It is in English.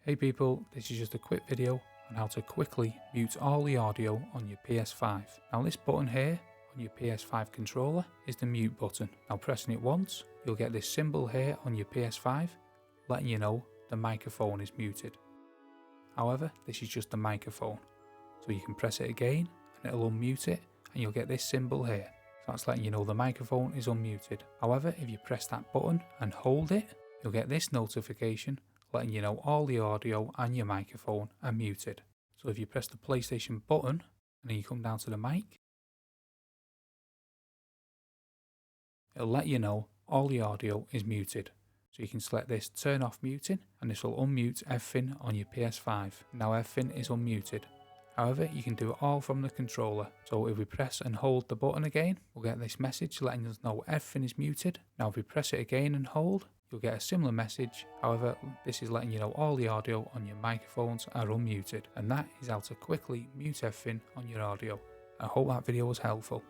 Hey people, this is just a quick video on how to quickly mute all the audio on your PS5. Now this button here on your PS5 controller is the mute button. Now pressing it once, you'll get this symbol here on your PS5 letting you know the microphone is muted. However, this is just the microphone. So you can press it again and it'll unmute it and you'll get this symbol here. So that's letting you know the microphone is unmuted. However, if you press that button and hold it, you'll get this notification letting you know all the audio and your microphone are muted. So if you press the PlayStation button and then you come down to the mic, it'll let you know all the audio is muted. So you can select this turn off muting and this will unmute everything on your PS5. Now everything is unmuted. However, you can do it all from the controller. So if we press and hold the button again, we'll get this message letting us know everything is muted. Now if we press it again and hold, you'll get a similar message. However, this is letting you know all the audio on your microphones are unmuted. And that is how to quickly mute everything on your audio. I hope that video was helpful.